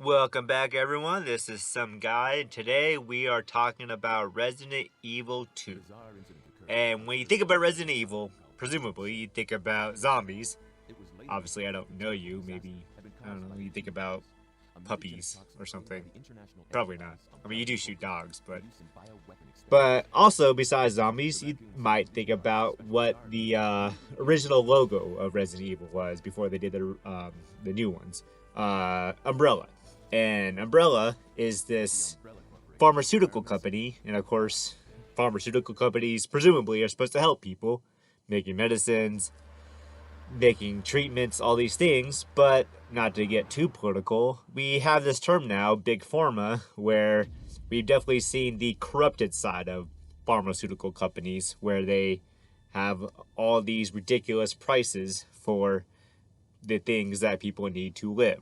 Welcome back, everyone. This is Some Guy, and today we are talking about Resident Evil 2. And when you think about Resident Evil, presumably you think about zombies. Obviously, I don't know you. Maybe, I don't know, you think about puppies or something. Probably not. I mean, you do shoot dogs, but also, besides zombies, you might think about what the original logo of Resident Evil was before they did the new ones. Umbrella. And Umbrella is this pharmaceutical company, and of course, pharmaceutical companies presumably are supposed to help people, making medicines, making treatments, all these things. But not to get too political, we have this term now, Big Pharma, where we've definitely seen the corrupted side of pharmaceutical companies, where they have all these ridiculous prices for the things that people need to live.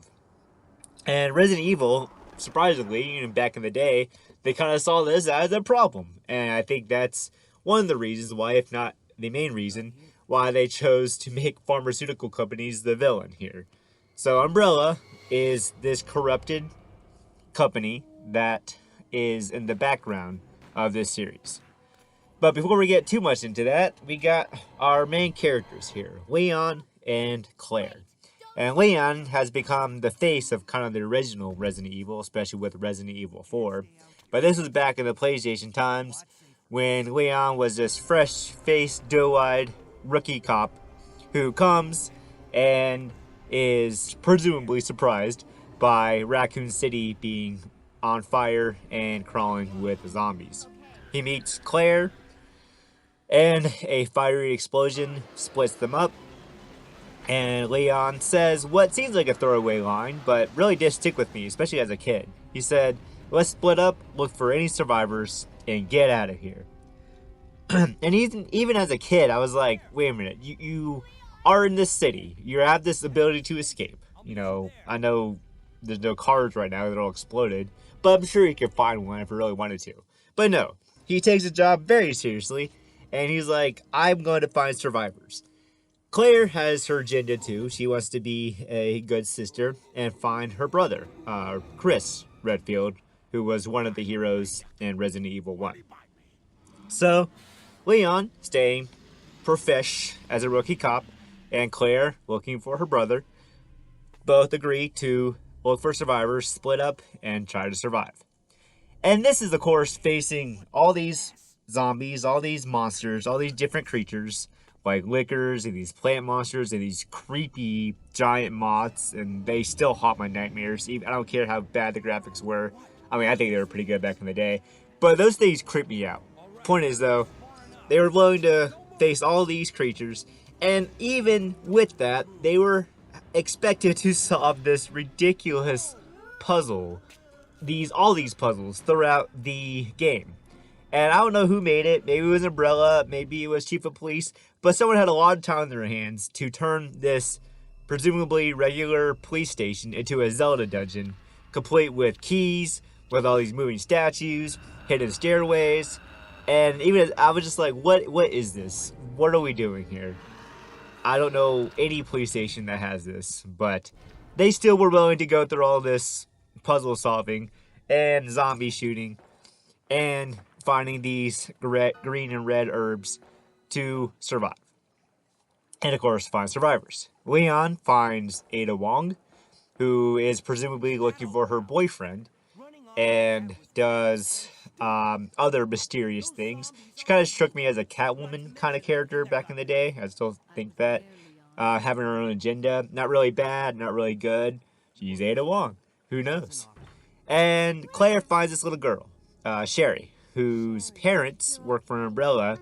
And Resident Evil, surprisingly, back in the day, they kind of saw this as a problem. And I think that's one of the reasons why, if not the main reason, why they chose to make pharmaceutical companies the villain here. So Umbrella is this corrupted company that is in the background of this series. But before we get too much into that, we got our main characters here, Leon and Claire. And Leon has become the face of kind of the original Resident Evil, especially with Resident Evil 4. But this was back in the PlayStation times when Leon was this fresh-faced, doe-eyed rookie cop who comes and is presumably surprised by Raccoon City being on fire and crawling with zombies. He meets Claire, and a fiery explosion splits them up. And Leon says what seems like a throwaway line, but really did stick with me, especially as a kid. He said, "Let's split up, look for any survivors, and get out of here." And even as a kid, I was like, wait a minute, you are in this city. You have this ability to escape. I know there's no cars right now, they're all exploded, but I'm sure you could find one if you really wanted to. But no, he takes the job very seriously, and he's like, I'm going to find survivors. Claire has her agenda too. She wants to be a good sister and find her brother, Chris Redfield, who was one of the heroes in Resident Evil 1. So, Leon, staying profesh as a rookie cop, and Claire, looking for her brother, both agree to look for survivors, split up, and try to survive. And this is, of course, facing all these zombies, all these monsters, all these different creatures, like lickers and these plant monsters and these creepy giant moths, and they still haunt my nightmares. I don't care how bad the graphics were. I mean, I think they were pretty good back in the day, but those things creep me out. Point is, though, they were willing to face all these creatures, and even with that, they were expected to solve this ridiculous puzzle, all these puzzles throughout the game. And I don't know who made it. Maybe it was Umbrella, maybe it was Chief of Police, but someone had a lot of time on their hands to turn this presumably regular police station into a Zelda dungeon, complete with keys, with all these moving statues, hidden stairways, and even I was just like, what is this? What are we doing here? I don't know any police station that has this, but they still were willing to go through all this puzzle solving and zombie shooting and finding these green and red herbs to survive. And of course, find survivors. Leon finds Ada Wong, who is presumably looking for her boyfriend, and does other mysterious things. She kind of struck me as a Catwoman kind of character back in the day. I still think that. Having her own agenda. Not really bad, not really good. She's Ada Wong. Who knows? And Claire finds this little girl, Sherry, whose parents work for Umbrella,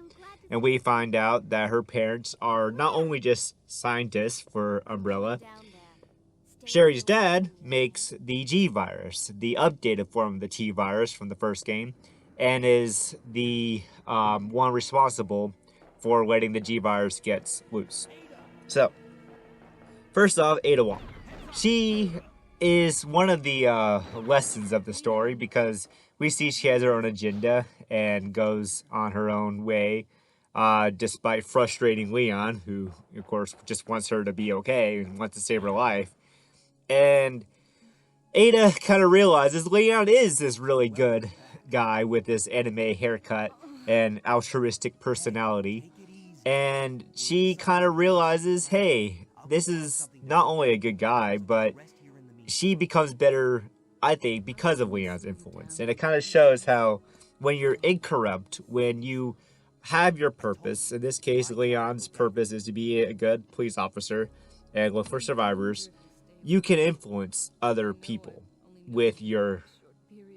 and we find out that her parents are not only just scientists for Umbrella. Sherry's dad makes the G virus, the updated form of the T virus from the first game, and is the one responsible for letting the G virus get loose. So, first off, Ada Wong. She is one of the lessons of the story, because we see she has her own agenda and goes on her own way, despite frustrating Leon, who, of course, just wants her to be okay and wants to save her life. And Ada kind of realizes Leon is this really good guy with this anime haircut and altruistic personality. And she kind of realizes, hey, this is not only a good guy, but she becomes better, I think, because of Leon's influence. And it kind of shows how when you're incorrupt, when you have your purpose, in this case, Leon's purpose is to be a good police officer and look for survivors, you can influence other people with your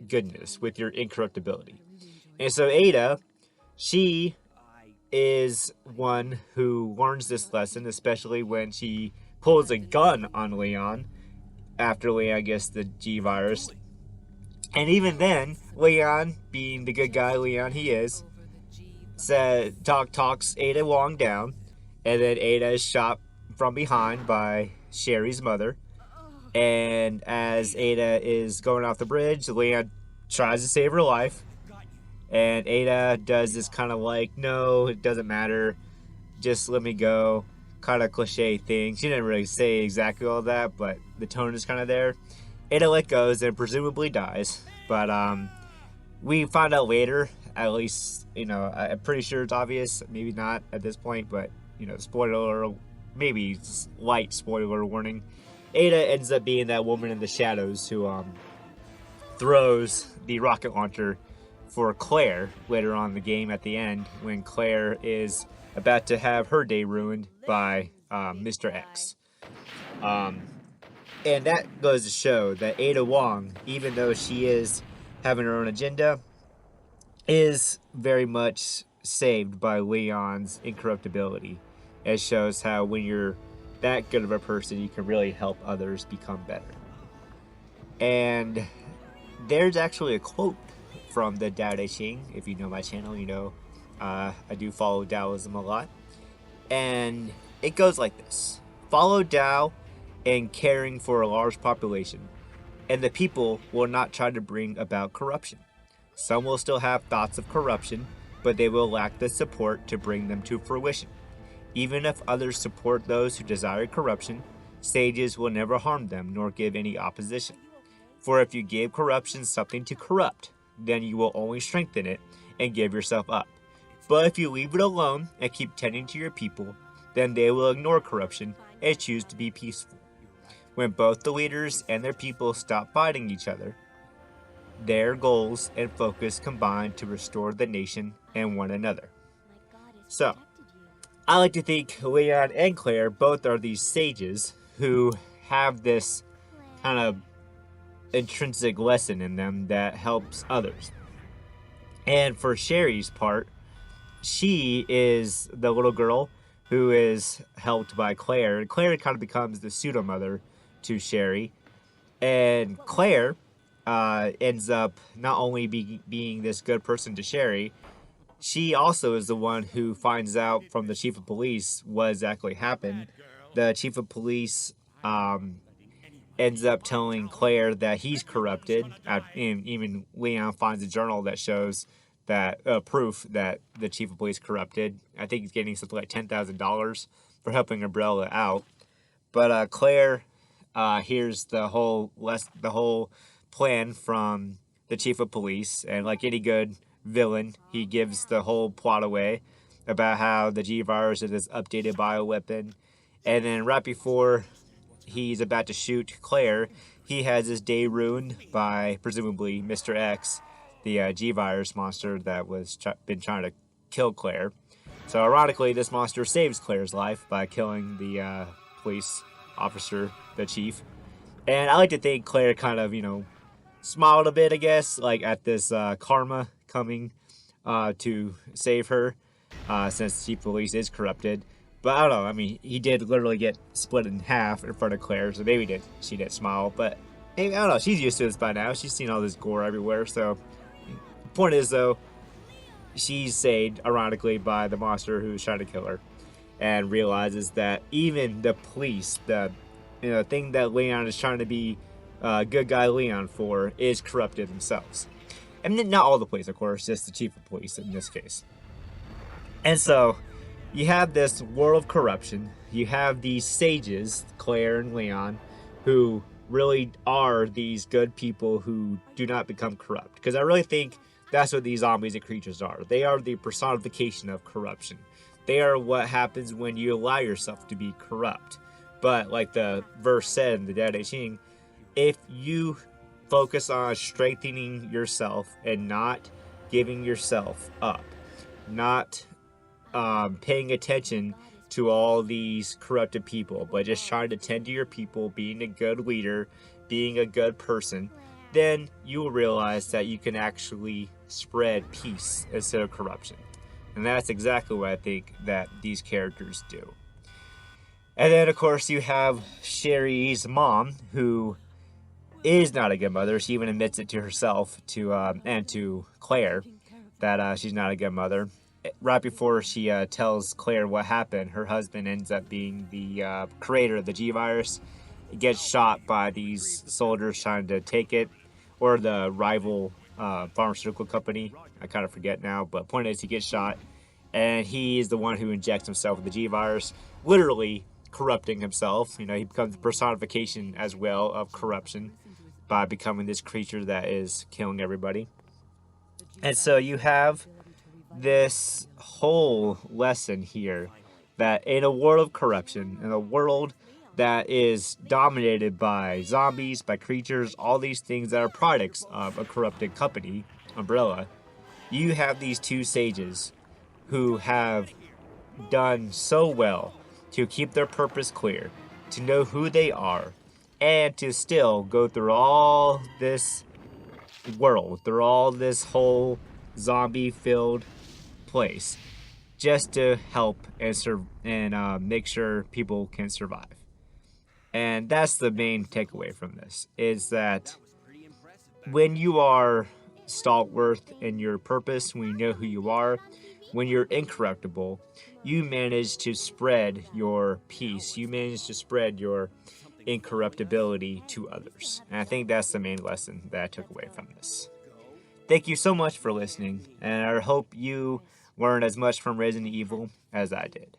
goodness, with your incorruptibility. And so Ada, she is one who learns this lesson, especially when she pulls a gun on Leon after Leon gets the G virus. And even then, Leon, being the good guy Leon he is, talks Ada Wong down, and then Ada is shot from behind by Sherry's mother. And as Ada is going off the bridge, Leon tries to save her life. And Ada does this kind of like, no, it doesn't matter, just let me go, kind of cliche thing. She didn't really say exactly all that, but the tone is kind of there. Ada let goes and presumably dies. But we find out later, at least, I'm pretty sure it's obvious, maybe not at this point, but, spoiler, maybe light spoiler warning. Ada ends up being that woman in the shadows who throws the rocket launcher for Claire later on in the game at the end, when Claire is about to have her day ruined by Mr. X. And that goes to show that Ada Wong, even though she is having her own agenda, is very much saved by Leon's incorruptibility. It shows how when you're that good of a person, you can really help others become better. And there's actually a quote from the Tao Te Ching. If you know my channel, you know I do follow Taoism a lot. And it goes like this: follow Tao in caring for a large population, and the people will not try to bring about corruption. Some will still have thoughts of corruption, but they will lack the support to bring them to fruition. Even if others support those who desire corruption, sages will never harm them nor give any opposition. For if you give corruption something to corrupt, then you will only strengthen it and give yourself up. But if you leave it alone and keep tending to your people, then they will ignore corruption and choose to be peaceful. When both the leaders and their people stop fighting each other, their goals and focus combine to restore the nation and one another. So, I like to think Leon and Claire both are these sages who have this kind of intrinsic lesson in them that helps others. And for Sherry's part, she is the little girl who is helped by Claire. And Claire kind of becomes the pseudo-mother to Sherry. And Claire ends up not only being this good person to Sherry, she also is the one who finds out from the chief of police what exactly happened. The chief of police ends up telling Claire that he's corrupted. Even Leon finds a journal that shows that proof that the chief of police corrupted. I think he's getting something like $10,000 for helping Umbrella out. But Claire hears the whole plan from the chief of police, and like any good villain, he gives the whole plot away about how the G-Virus is this updated bioweapon. And then right before he's about to shoot Claire, he has his day ruined by, presumably, Mr. X, the G-Virus monster that was been trying to kill Claire. So ironically, this monster saves Claire's life by killing the police officer, the chief. And I like to think Claire kind of, smiled a bit, I guess, like at this karma coming to save her, since chief of police is corrupted. But I don't know, I mean, he did literally get split in half in front of Claire, so maybe she didn't smile. But maybe, I don't know, she's used to this by now. She's seen all this gore everywhere. So the point is, though, she's saved, ironically, by the monster who's trying to kill her, and realizes that even the police, the thing that Leon is trying to be good guy Leon for, is corrupted themselves. And not all the police, of course, just the chief of police in this case. And so you have this world of corruption. You have these sages, Claire and Leon, who really are these good people who do not become corrupt. Because I really think that's what these zombies and creatures are. They are the personification of corruption. They are what happens when you allow yourself to be corrupt. But like the verse said in the Tao Te Ching, if you focus on strengthening yourself and not giving yourself up, not paying attention to all these corrupted people, but just trying to tend to your people, being a good leader, being a good person, then you will realize that you can actually spread peace instead of corruption. And that's exactly what I think that these characters do. And then, of course, you have Sherry's mom, who is not a good mother. She even admits it to herself, and to Claire, that she's not a good mother. Right before she tells Claire what happened, her husband ends up being the creator of the G virus. He gets shot by these soldiers trying to take it, or the rival pharmaceutical company. I kind of forget now, but point is, he gets shot, and he is the one who injects himself with the G virus, literally corrupting himself. You know, he becomes the personification as well of corruption by becoming this creature that is killing everybody. And so you have this whole lesson here that in a world of corruption, in a world that is dominated by zombies, by creatures, all these things that are products of a corrupted company, Umbrella, you have these two sages who have done so well to keep their purpose clear, to know who they are, and to still go through all this world, through all this whole zombie-filled place, just to help and make sure people can survive. And that's the main takeaway from this, is that when you are stalwart in your purpose, when you know who you are, when you're incorruptible, you manage to spread your peace. You manage to spread your incorruptibility to others. And I think that's the main lesson that I took away from this. Thank you so much for listening, and I hope you learned as much from Resident Evil as I did.